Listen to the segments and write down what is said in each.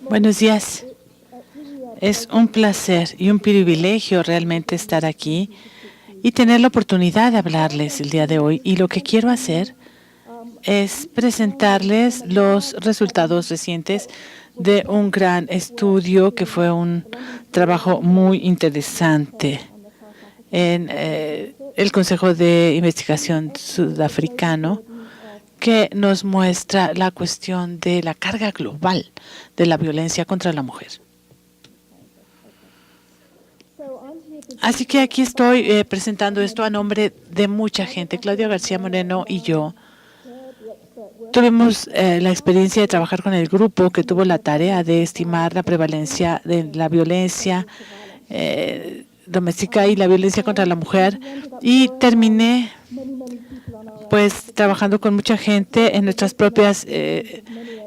Buenos días. Es un placer y un privilegio realmente estar aquí y tener la oportunidad de hablarles el día de hoy. Y lo que quiero hacer es presentarles los resultados recientes de un gran estudio que fue un trabajo muy interesante en el Consejo de Investigación Sudafricano, que nos muestra la cuestión de la carga global de la violencia contra la mujer. Así que aquí estoy presentando esto a nombre de mucha gente. Claudia García Moreno y yo tuvimos la experiencia de trabajar con el grupo que tuvo la tarea de estimar la prevalencia de la violencia doméstica y la violencia contra la mujer, y terminé pues trabajando con mucha gente en nuestras propias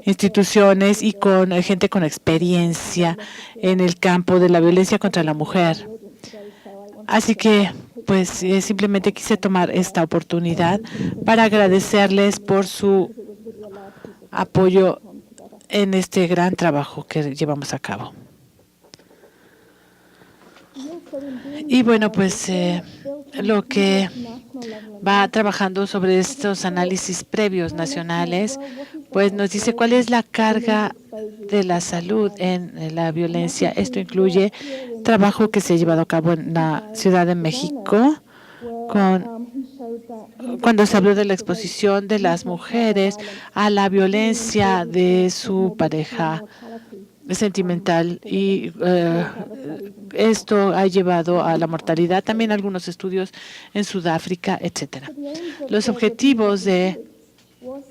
instituciones y con gente con experiencia en el campo de la violencia contra la mujer. Así que pues simplemente quise tomar esta oportunidad para agradecerles por su apoyo en este gran trabajo que llevamos a cabo. Y bueno, pues lo que va trabajando sobre estos análisis previos nacionales, pues nos dice cuál es la carga de la salud en la violencia. Esto incluye trabajo que se ha llevado a cabo en la Ciudad de México, cuando se habló de la exposición de las mujeres a la violencia de su pareja sentimental, y esto ha llevado a la mortalidad, también algunos estudios en Sudáfrica, etcétera. Los objetivos de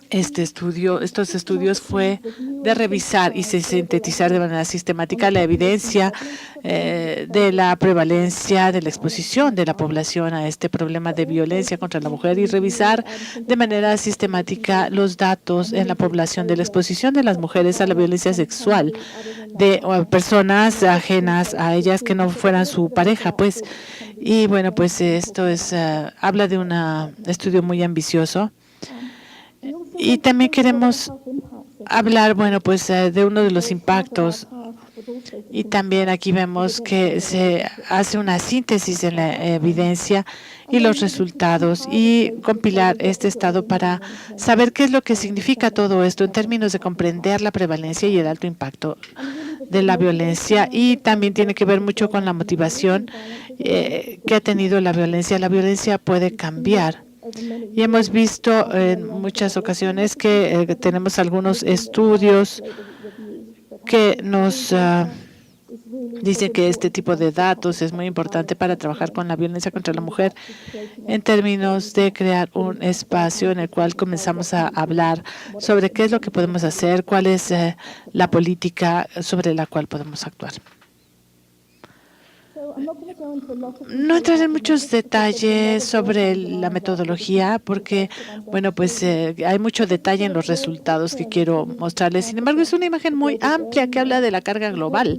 estos estudios fue de revisar y sintetizar de manera sistemática la evidencia de la prevalencia de la exposición de la población a este problema de violencia contra la mujer, y revisar de manera sistemática los datos en la población de la exposición de las mujeres a la violencia sexual de personas ajenas a ellas que no fueran su pareja, pues. Y bueno, pues esto habla de un estudio muy ambicioso. Y también queremos hablar, bueno, pues de uno de los impactos. Y también aquí vemos que se hace una síntesis de la evidencia y los resultados, y compilar este estado para saber qué es lo que significa todo esto en términos de comprender la prevalencia y el alto impacto de la violencia. Y también tiene que ver mucho con la motivación que ha tenido la violencia. La violencia puede cambiar. Y hemos visto en muchas ocasiones que tenemos algunos estudios que nos dicen que este tipo de datos es muy importante para trabajar con la violencia contra la mujer, en términos de crear un espacio en el cual comenzamos a hablar sobre qué es lo que podemos hacer, cuál es la política sobre la cual podemos actuar. No entraré en muchos detalles sobre la metodología porque, bueno, pues hay mucho detalle en los resultados que quiero mostrarles. Sin embargo, es una imagen muy amplia que habla de la carga global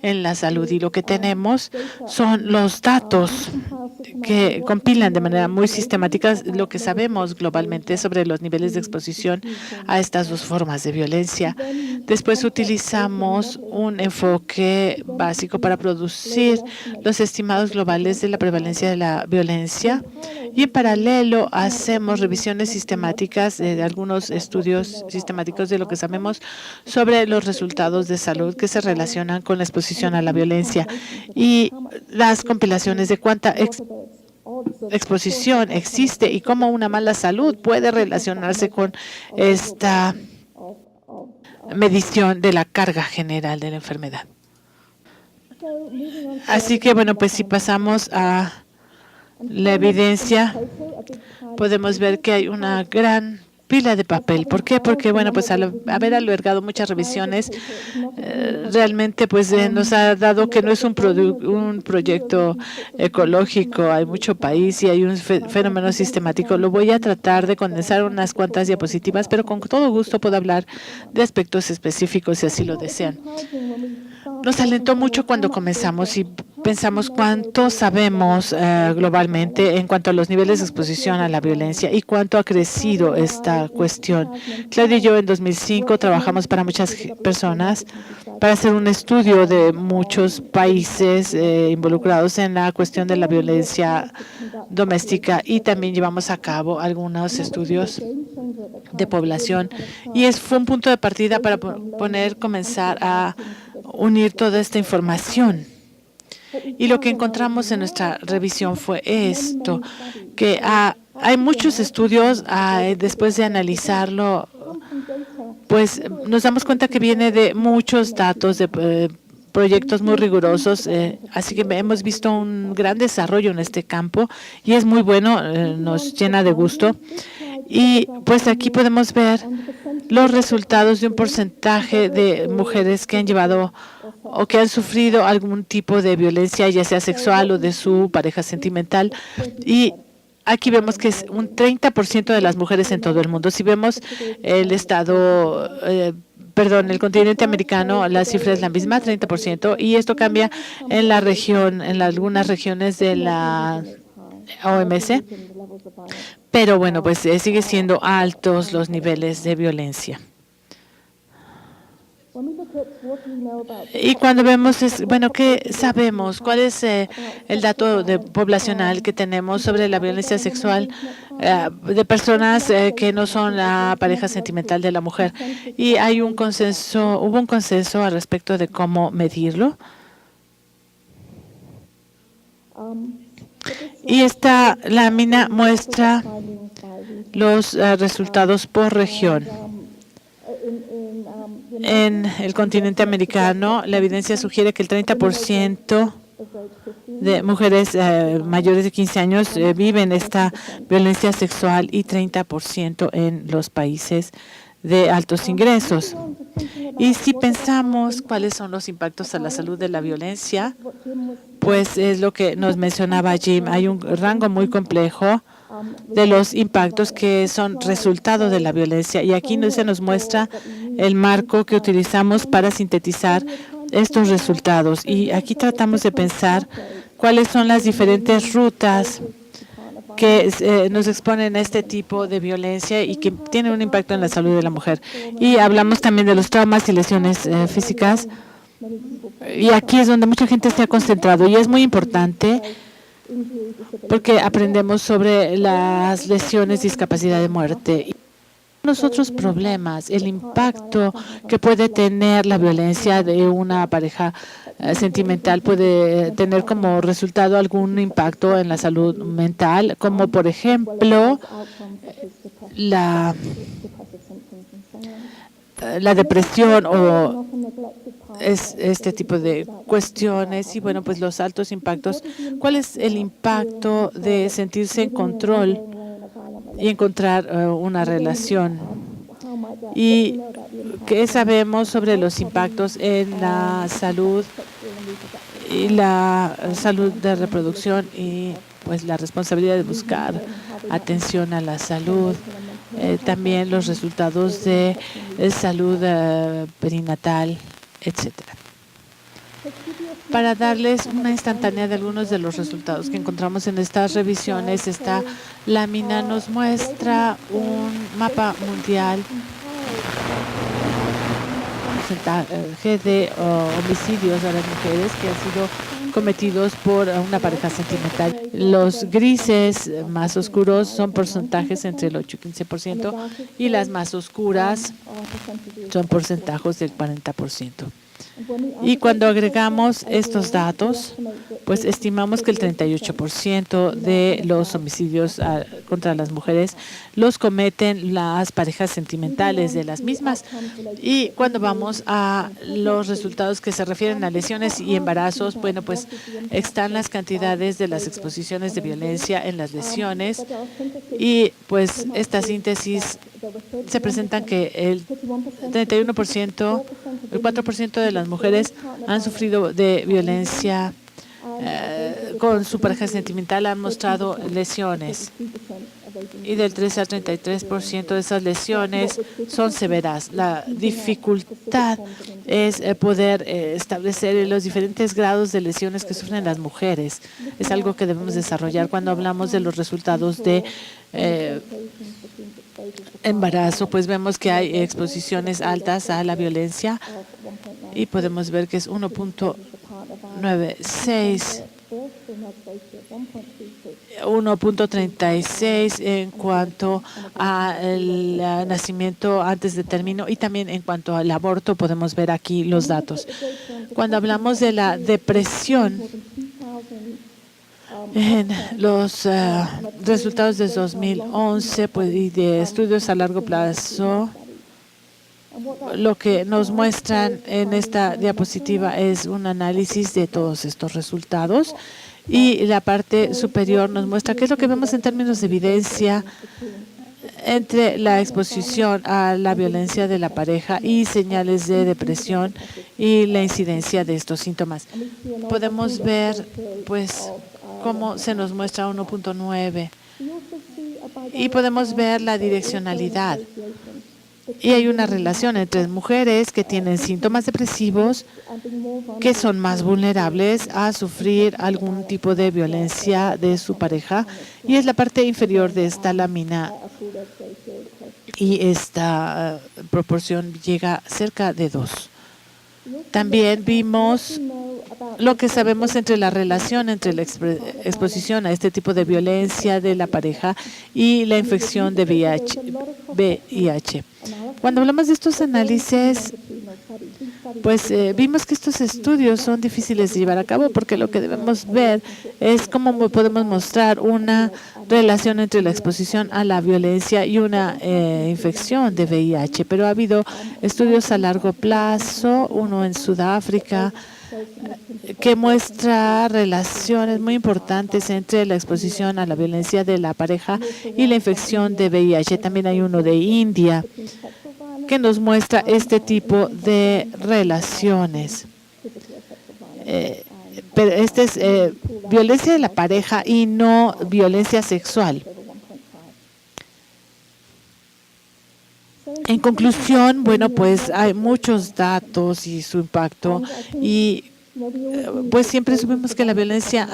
en la salud, y lo que tenemos son los datos que compilan de manera muy sistemática lo que sabemos globalmente sobre los niveles de exposición a estas dos formas de violencia. Después utilizamos un enfoque básico para producir los estimados globales de la prevalencia de la violencia, y en paralelo hacemos revisiones sistemáticas de algunos estudios sistemáticos de lo que sabemos sobre los resultados de salud que se relacionan con la exposición a la violencia, y las compilaciones de cuánta exposición existe y cómo una mala salud puede relacionarse con esta medición de la carga general de la enfermedad. Así que, bueno, pues si pasamos a la evidencia, podemos ver que hay una gran pila de papel. ¿Por qué? Porque, bueno, pues al haber albergado muchas revisiones, realmente pues nos ha dado que no es un proyecto ecológico. Hay mucho país y hay un fenómeno sistemático. Lo voy a tratar de condensar en unas cuantas diapositivas, pero con todo gusto puedo hablar de aspectos específicos si así lo desean. Nos alentó mucho cuando comenzamos y pensamos cuánto sabemos globalmente en cuanto a los niveles de exposición a la violencia y cuánto ha crecido esta cuestión. Claudia y yo en 2005 trabajamos para muchas personas para hacer un estudio de muchos países involucrados en la cuestión de la violencia doméstica, y también llevamos a cabo algunos estudios de población, y fue un punto de partida para comenzar a unir toda esta información. Y lo que encontramos en nuestra revisión fue esto, que hay muchos estudios. Después de analizarlo, pues nos damos cuenta que viene de muchos datos, de proyectos muy rigurosos, así que hemos visto un gran desarrollo en este campo y es muy bueno, nos llena de gusto. Y pues aquí podemos ver los resultados de un porcentaje de mujeres que han llevado o que han sufrido algún tipo de violencia, ya sea sexual o de su pareja sentimental. Y aquí vemos que es un 30% de las mujeres en todo el mundo. Si vemos el el continente americano, la cifra es la misma, 30%, y esto cambia en la región, en algunas regiones de la OMS, pero bueno, pues sigue siendo altos los niveles de violencia. Y cuando vemos, bueno, ¿qué sabemos? ¿Cuál es el dato poblacional que tenemos sobre la violencia sexual de personas que no son la pareja sentimental de la mujer? Y hubo un consenso al respecto de cómo medirlo. Y esta lámina muestra los resultados por región. En el continente americano, la evidencia sugiere que el 30% de mujeres mayores de 15 años viven esta violencia sexual y 30% en los países de altos ingresos. Y si pensamos cuáles son los impactos a la salud de la violencia, pues es lo que nos mencionaba Jim. Hay un rango muy complejo de los impactos que son resultado de la violencia. Y aquí se nos muestra el marco que utilizamos para sintetizar estos resultados. Y aquí tratamos de pensar cuáles son las diferentes rutas que nos exponen a este tipo de violencia y que tienen un impacto en la salud de la mujer. Y hablamos también de los traumas y lesiones físicas. Y aquí es donde mucha gente se ha concentrado. Y es muy importante porque aprendemos sobre las lesiones, discapacidad de muerte. Y los otros problemas, el impacto que puede tener la violencia de una pareja sentimental puede tener como resultado algún impacto en la salud mental, como por ejemplo la depresión o este tipo de cuestiones. Y bueno, pues los altos impactos. ¿Cuál es el impacto de sentirse en control y encontrar una relación? ¿Y qué sabemos sobre los impactos en la salud y la salud de reproducción y pues la responsabilidad de buscar atención a la salud? También los resultados de salud perinatal, etcétera. Para darles una instantánea de algunos de los resultados que encontramos en estas revisiones, esta lámina nos muestra un mapa mundial, porcentaje de homicidios a las mujeres que han sido cometidos por una pareja sentimental. Los grises más oscuros son porcentajes entre el 8 y 15%, y las más oscuras son porcentajes del 40%. Y cuando agregamos estos datos, pues estimamos que el 38% de los homicidios contra las mujeres los cometen las parejas sentimentales de las mismas. Y cuando vamos a los resultados que se refieren a lesiones y embarazos, bueno, pues están las cantidades de las exposiciones de violencia en las lesiones, y pues esta síntesis se presentan que el 31%, el 4% de las mujeres han sufrido de violencia con su pareja sentimental, han mostrado lesiones, y del 13 al 33% de esas lesiones son severas. La dificultad es poder establecer los diferentes grados de lesiones que sufren las mujeres. Es algo que debemos desarrollar cuando hablamos de los resultados de embarazo. Pues vemos que hay exposiciones altas a la violencia y podemos ver que es 1.96, 1.36 en cuanto al nacimiento antes de término y también en cuanto al aborto. Podemos ver aquí los datos. Cuando hablamos de la depresión, en los resultados de 2011 pues, y de estudios a largo plazo, lo que nos muestran en esta diapositiva es un análisis de todos estos resultados y la parte superior nos muestra qué es lo que vemos en términos de evidencia entre la exposición a la violencia de la pareja y señales de depresión y la incidencia de estos síntomas. Podemos ver pues cómo se nos muestra 1.9 y podemos ver la direccionalidad. Y hay una relación entre mujeres que tienen síntomas depresivos que son más vulnerables a sufrir algún tipo de violencia de su pareja. Y es la parte inferior de esta lámina. Y esta proporción llega cerca de 2. También vimos lo que sabemos entre la relación entre la exposición a este tipo de violencia de la pareja y la infección de VIH. Cuando hablamos de estos análisis, pues vimos que estos estudios son difíciles de llevar a cabo porque lo que debemos ver es cómo podemos mostrar una relación entre la exposición a la violencia y una infección de VIH. Pero ha habido estudios a largo plazo, uno en Sudáfrica, que muestra relaciones muy importantes entre la exposición a la violencia de la pareja y la infección de VIH. También hay uno de India que nos muestra este tipo de relaciones. Pero este es violencia de la pareja y no violencia sexual. En conclusión, bueno, pues hay muchos datos y su impacto y pues siempre supimos que la violencia,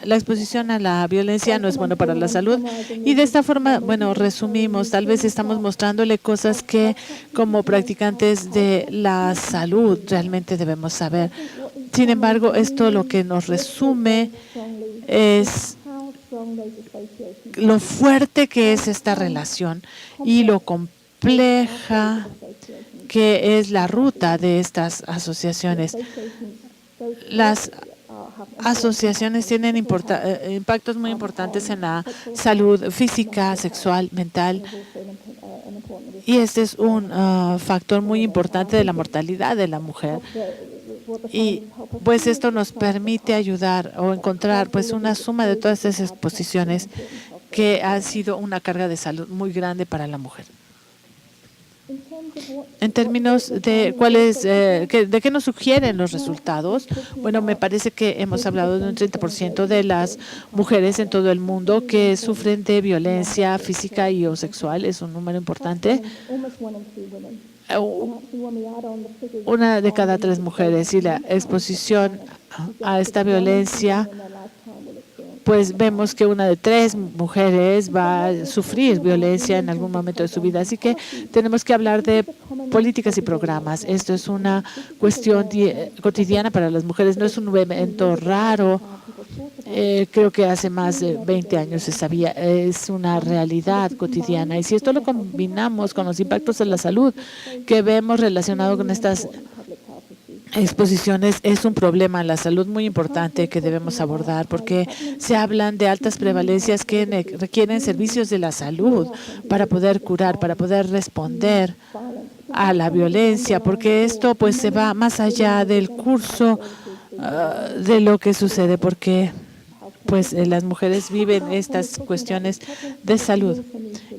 la exposición a la violencia no es bueno para la salud y de esta forma, bueno, resumimos, tal vez estamos mostrándole cosas que como practicantes de la salud realmente debemos saber. Sin embargo, esto lo que nos resume es lo fuerte que es esta relación y lo compleja que es la ruta de estas asociaciones. Las asociaciones tienen impactos muy importantes en la salud física, sexual, mental, y este es un factor muy importante de la mortalidad de la mujer. Y pues esto nos permite ayudar o encontrar pues una suma de todas esas exposiciones que ha sido una carga de salud muy grande para la mujer. En términos de de qué nos sugieren los resultados, bueno, me parece que hemos hablado de un 30% de las mujeres en todo el mundo que sufren de violencia física y o sexual. Es un número importante. Una de cada 3 mujeres, y la exposición a esta violencia, pues vemos que una de 3 mujeres va a sufrir violencia en algún momento de su vida. Así que tenemos que hablar de políticas y programas. Esto es una cuestión cotidiana para las mujeres, no es un evento raro. Creo que hace más de 20 años se sabía, es una realidad cotidiana. Y si esto lo combinamos con los impactos en la salud que vemos relacionado con estas exposiciones, es un problema en la salud muy importante que debemos abordar porque se hablan de altas prevalencias que requieren servicios de la salud para poder curar, para poder responder a la violencia, porque esto pues se va más allá del curso de lo que sucede, porque pues las mujeres viven estas cuestiones de salud.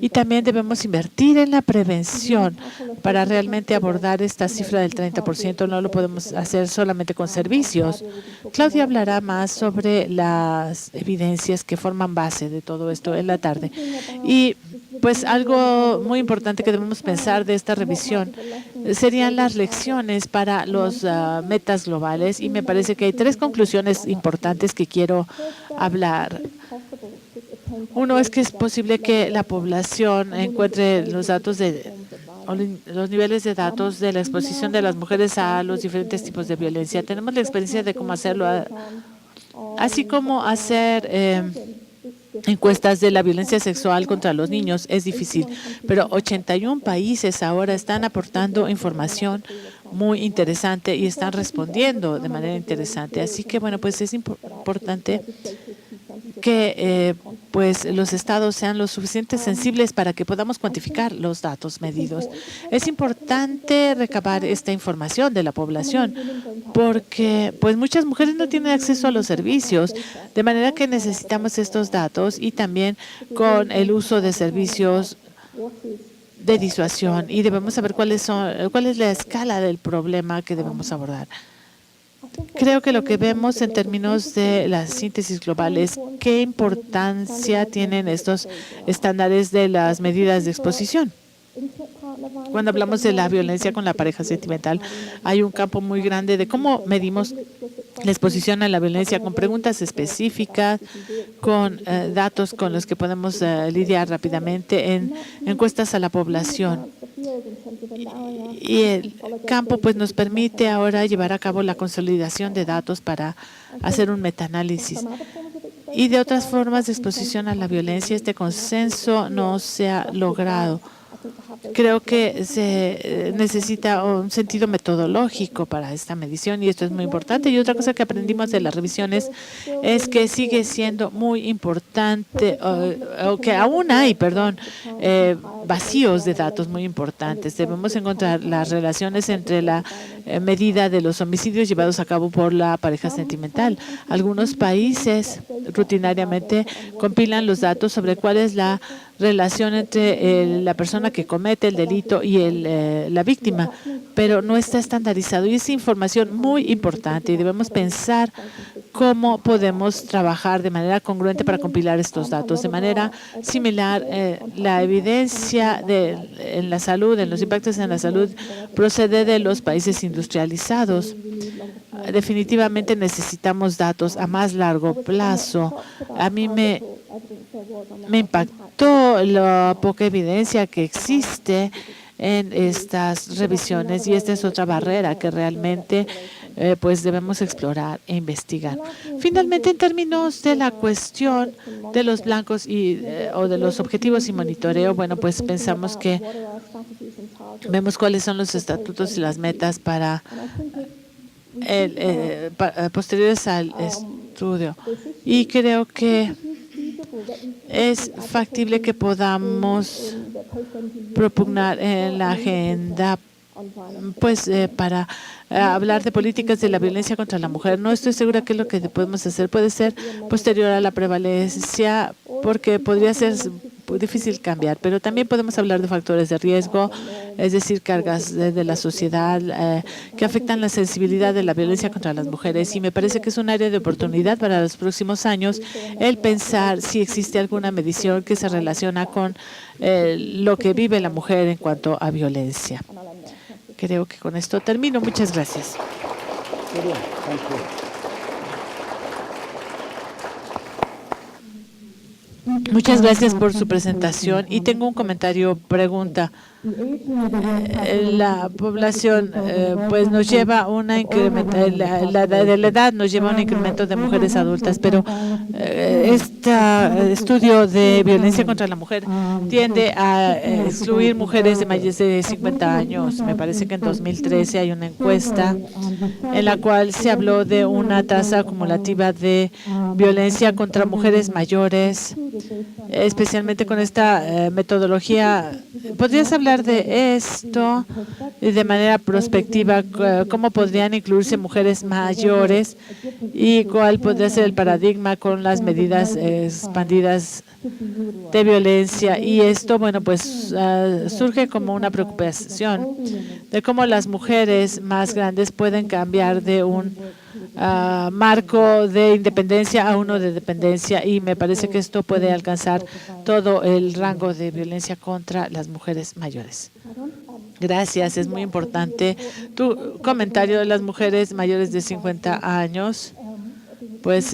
Y también debemos invertir en la prevención para realmente abordar esta cifra del 30%. No lo podemos hacer solamente con servicios. Claudia hablará más sobre las evidencias que forman base de todo esto en la tarde. Y pues algo muy importante que debemos pensar de esta revisión serían las lecciones para los metas globales, y me parece que hay 3 conclusiones importantes que quiero hablar. Uno es que es posible que la población encuentre los datos los niveles de datos de la exposición de las mujeres a los diferentes tipos de violencia. Tenemos la experiencia de cómo hacerlo, así como hacer encuestas de la violencia sexual contra los niños es difícil, pero 81 países ahora están aportando información muy interesante y están respondiendo de manera interesante. Así que, bueno, pues es importante que pues los estados sean lo suficientemente sensibles para que podamos cuantificar los datos medidos. Es importante recabar esta información de la población porque pues muchas mujeres no tienen acceso a los servicios, de manera que necesitamos estos datos y también con el uso de servicios de disuasión y debemos saber cuál es la escala del problema que debemos abordar. Creo que lo que vemos en términos de la síntesis global es qué importancia tienen estos estándares de las medidas de exposición. Cuando hablamos de la violencia con la pareja sentimental, hay un campo muy grande de cómo medimos la exposición a la violencia con preguntas específicas, con datos con los que podemos lidiar rápidamente en encuestas a la población. Y el campo pues nos permite ahora llevar a cabo la consolidación de datos para hacer un metaanálisis. Y de otras formas de exposición a la violencia, este consenso no se ha logrado. Creo que se necesita un sentido metodológico para esta medición y esto es muy importante. Y otra cosa que aprendimos de las revisiones es que sigue siendo muy importante, o que aún hay, vacíos de datos muy importantes. Debemos encontrar las relaciones entre la medida de los homicidios llevados a cabo por la pareja sentimental. Algunos países rutinariamente compilan los datos sobre cuál es la relación entre la persona que comete el delito y la víctima, pero no está estandarizado y es información muy importante y debemos pensar cómo podemos trabajar de manera congruente para compilar estos datos. De manera similar, la evidencia en la salud, en los impactos en la salud, procede de los países industrializados. Definitivamente necesitamos datos a más largo plazo. A mí me impactó la poca evidencia que existe en estas revisiones y esta es otra barrera que realmente pues debemos explorar e investigar. Finalmente, en términos de la cuestión de los blancos o de los objetivos y monitoreo, bueno, pues pensamos que vemos cuáles son los estatutos y las metas para posteriores al estudio y creo que es factible que podamos propugnar en la agenda pues para hablar de políticas de la violencia contra la mujer. No estoy segura qué es lo que podemos hacer. Puede ser posterior a la prevalencia porque podría ser difícil cambiar, pero también podemos hablar de factores de riesgo, es decir, cargas de la sociedad que afectan la sensibilidad de la violencia contra las mujeres. Y me parece que es un área de oportunidad para los próximos años el pensar si existe alguna medición que se relaciona con lo que vive la mujer en cuanto a violencia. Creo que con esto termino. Muchas gracias. Muchas gracias por su presentación y tengo un comentario, pregunta. La población pues nos lleva una incremento, la edad nos lleva a un incremento de mujeres adultas, pero este estudio de violencia contra la mujer tiende a excluir mujeres de mayores de 50 años. Me parece que en 2013 hay una encuesta en la cual se habló de una tasa acumulativa de violencia contra mujeres mayores, especialmente con esta metodología. ¿Podrías hablar de esto de manera prospectiva? ¿Cómo podrían incluirse mujeres mayores y cuál podría ser el paradigma con las medidas expandidas de violencia? Y esto, bueno, pues surge como una preocupación de cómo las mujeres más grandes pueden cambiar de un marco de independencia a uno de dependencia y me parece que esto puede alcanzar todo el rango de violencia contra las mujeres mayores. Gracias, es muy importante tu comentario de las mujeres mayores de 50 años. Pues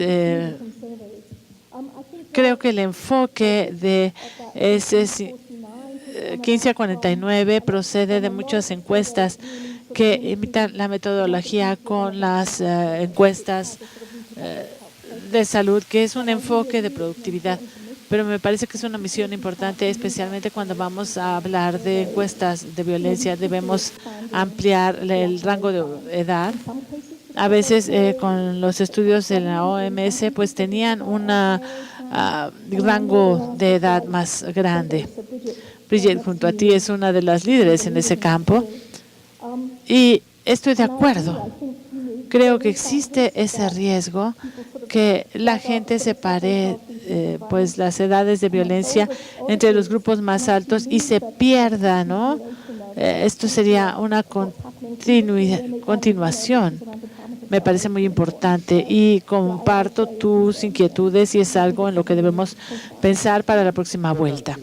creo que el enfoque de ese 15 a 49 procede de muchas encuestas que imitan la metodología con las encuestas de salud, que es un enfoque de productividad. Pero me parece que es una misión importante, especialmente cuando vamos a hablar de encuestas de violencia. Debemos ampliar el rango de edad. A veces con los estudios de la OMS pues tenían un rango de edad más grande. Bridget, junto a ti, es una de las líderes en ese campo y estoy de acuerdo. Creo que existe ese riesgo que la gente separe pues las edades de violencia entre los grupos más altos y se pierda, ¿no? Esto sería una continuación. Me parece muy importante y comparto tus inquietudes y es algo en lo que debemos pensar para la próxima vuelta.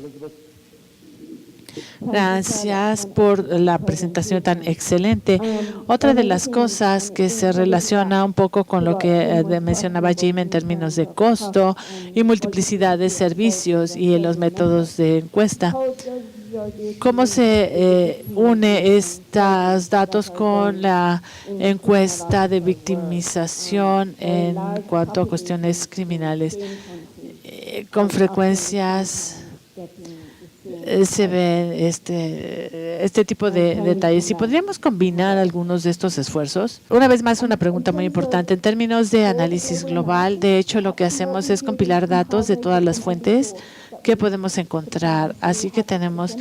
Gracias por la presentación tan excelente. Otra de las cosas que se relaciona un poco con lo que mencionaba Jim en términos de costo y multiplicidad de servicios y los métodos de encuesta. ¿Cómo se une estos datos con la encuesta de victimización en cuanto a cuestiones criminales? Con frecuencias se ve este tipo de detalles. ¿Y podríamos combinar algunos de estos esfuerzos? Una vez más, una pregunta muy importante. En términos de análisis global, de hecho, lo que hacemos es compilar datos de todas las fuentes que podemos encontrar. Así que tenemos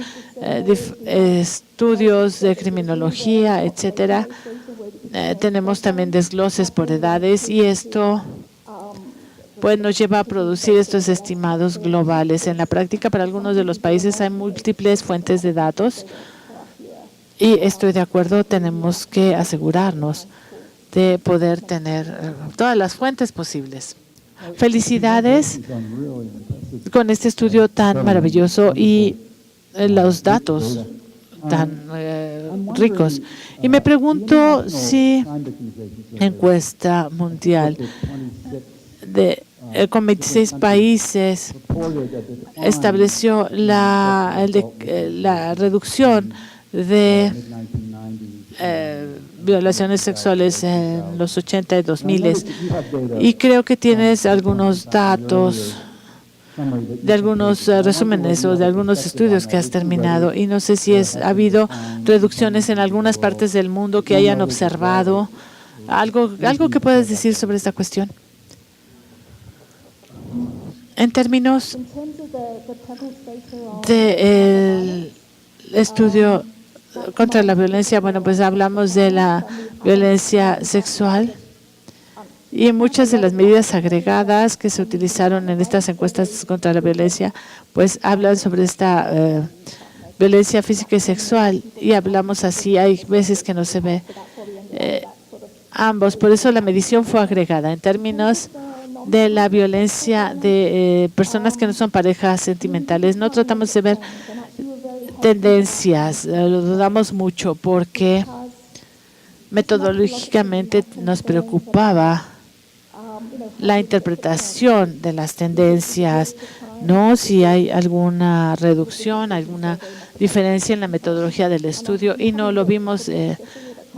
estudios de criminología, etcétera. Tenemos también desgloses por edades y esto pues nos lleva a producir estos estimados globales. En la práctica, para algunos de los países hay múltiples fuentes de datos y estoy de acuerdo, tenemos que asegurarnos de poder tener todas las fuentes posibles. Felicidades con este estudio tan maravilloso y los datos tan ricos. Y me pregunto si encuesta mundial con 26 países estableció la reducción de violaciones sexuales en los 80 y 2000 y creo que tienes algunos datos de algunos resúmenes o de algunos estudios que has terminado y no sé si ha habido reducciones en algunas partes del mundo que hayan observado. ¿Algo que puedas decir sobre esta cuestión? En términos del estudio contra la violencia, bueno, pues hablamos de la violencia sexual y muchas de las medidas agregadas que se utilizaron en estas encuestas contra la violencia, pues hablan sobre esta violencia física y sexual y hablamos así, hay veces que no se ve ambos, por eso la medición fue agregada en términos de la violencia de personas que no son parejas sentimentales. No tratamos de ver tendencias, lo dudamos mucho porque metodológicamente nos preocupaba la interpretación de las tendencias, no si hay alguna reducción, alguna diferencia en la metodología del estudio y no lo vimos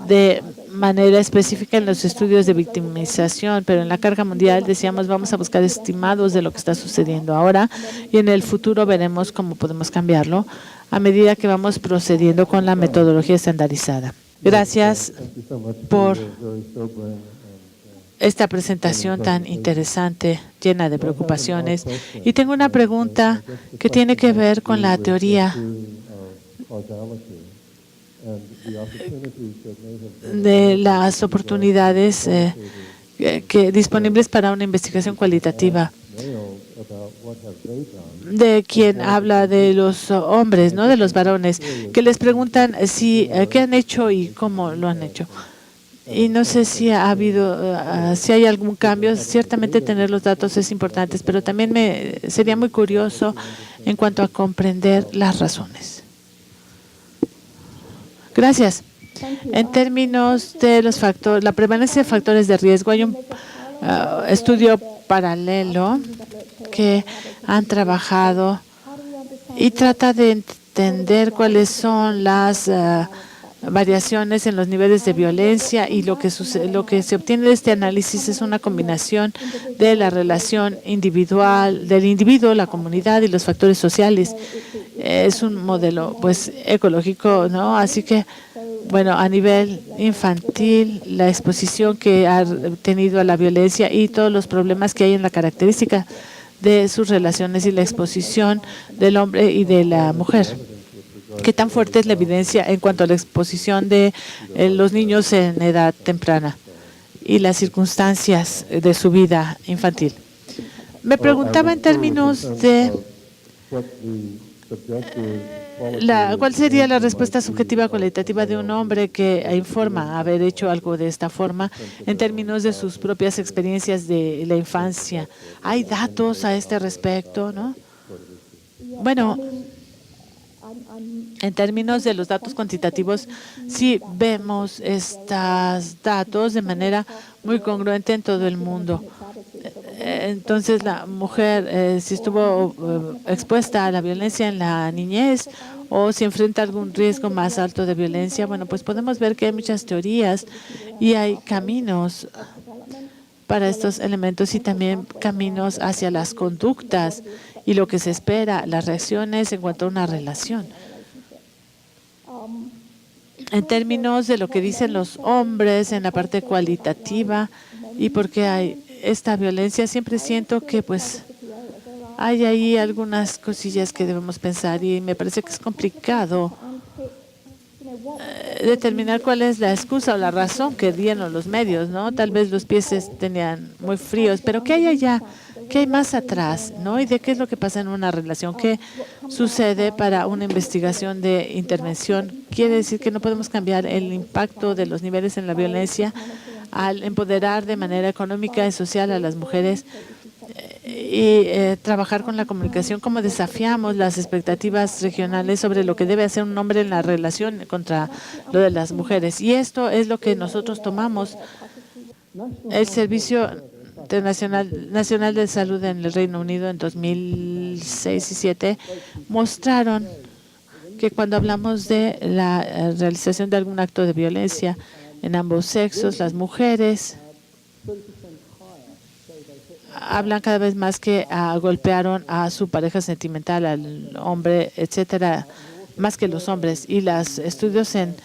de manera específica en los estudios de victimización, pero en la carga mundial decíamos vamos a buscar estimados de lo que está sucediendo ahora y en el futuro veremos cómo podemos cambiarlo a medida que vamos procediendo con la metodología estandarizada. Gracias por esta presentación tan interesante, llena de preocupaciones. Y tengo una pregunta que tiene que ver con la teoría de las oportunidades disponibles para una investigación cualitativa, de quien habla de los hombres, no de los varones, que les preguntan qué han hecho y cómo lo han hecho. Y no sé si si hay algún cambio. Ciertamente tener los datos es importante, pero también sería muy curioso en cuanto a comprender las razones. Gracias. En términos de los factores, la prevalencia de factores de riesgo, hay un estudio paralelo que han trabajado y trata de entender cuáles son las variaciones en los niveles de violencia, y lo que se obtiene de este análisis es una combinación de la relación individual, del individuo, la comunidad y los factores sociales. Es un modelo pues ecológico, ¿no? Así que, bueno, a nivel infantil, la exposición que ha tenido a la violencia y todos los problemas que hay en la característica de sus relaciones y la exposición del hombre y de la mujer. ¿Qué tan fuerte es la evidencia en cuanto a la exposición de los niños en edad temprana y las circunstancias de su vida infantil? Me preguntaba en términos de ¿cuál sería la respuesta subjetiva cualitativa de un hombre que informa haber hecho algo de esta forma en términos de sus propias experiencias de la infancia? ¿Hay datos a este respecto, no? Bueno, en términos de los datos cuantitativos, sí vemos estos datos de manera muy congruente en todo el mundo. Entonces, la mujer, si estuvo expuesta a la violencia en la niñez o si enfrenta algún riesgo más alto de violencia, bueno, pues podemos ver que hay muchas teorías y hay caminos para estos elementos y también caminos hacia las conductas y lo que se espera, las reacciones en cuanto a una relación. En términos de lo que dicen los hombres en la parte cualitativa y por qué hay esta violencia, siempre siento que pues hay ahí algunas cosillas que debemos pensar y me parece que es complicado determinar cuál es la excusa o la razón que dieron los medios, ¿no? Tal vez los pies tenían muy fríos, pero ¿qué hay allá? ¿Qué hay más atrás, no? ¿Y de qué es lo que pasa en una relación? ¿Qué sucede para una investigación de intervención? Quiere decir que no podemos cambiar el impacto de los niveles en la violencia al empoderar de manera económica y social a las mujeres y trabajar con la comunicación, cómo desafiamos las expectativas regionales sobre lo que debe hacer un hombre en la relación contra lo de las mujeres. Y esto es lo que nosotros tomamos. El Servicio Nacional de Salud en el Reino Unido en 2006 y 2007 mostraron que cuando hablamos de la realización de algún acto de violencia en ambos sexos, las mujeres hablan cada vez más que golpearon a su pareja sentimental, al hombre, etcétera, más que los hombres. Y los estudios en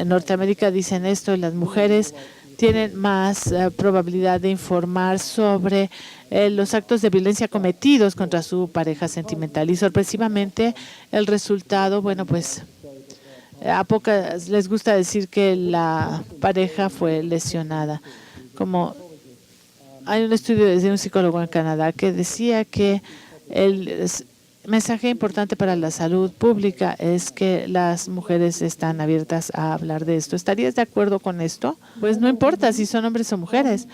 Norteamérica dicen esto: las mujeres tienen más probabilidad de informar sobre los actos de violencia cometidos contra su pareja sentimental. Y sorpresivamente el resultado, bueno, pues a pocas les gusta decir que la pareja fue lesionada. Como hay un estudio de un psicólogo en Canadá que decía que el mensaje importante para la salud pública es que las mujeres están abiertas a hablar de esto. ¿Estarías de acuerdo con esto? Pues no importa si son hombres o mujeres.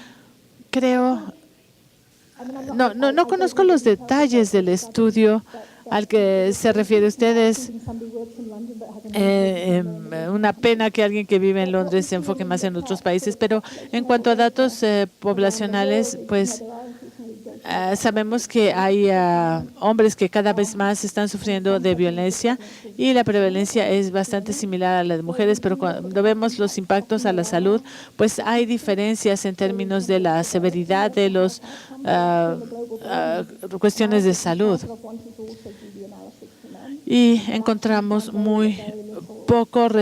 Creo, no conozco los detalles del estudio al que se refiere ustedes. Una pena que alguien que vive en Londres se enfoque más en otros países, pero en cuanto a datos poblacionales, pues sabemos que hay hombres que cada vez más están sufriendo de violencia y la prevalencia es bastante similar a la de mujeres, pero cuando vemos los impactos a la salud, pues hay diferencias en términos de la severidad de las cuestiones de salud. Y encontramos muy pocos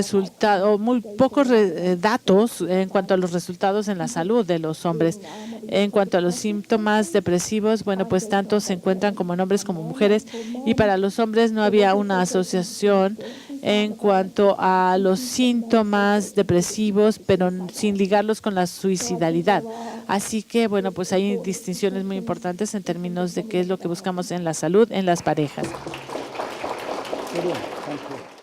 datos en cuanto a los resultados en la salud de los hombres. En cuanto a los síntomas depresivos, bueno, pues tanto se encuentran como en hombres como mujeres, y para los hombres no había una asociación en cuanto a los síntomas depresivos, pero sin ligarlos con la suicidalidad. Así que, bueno, pues hay distinciones muy importantes en términos de qué es lo que buscamos en la salud en las parejas. Muy bien, gracias.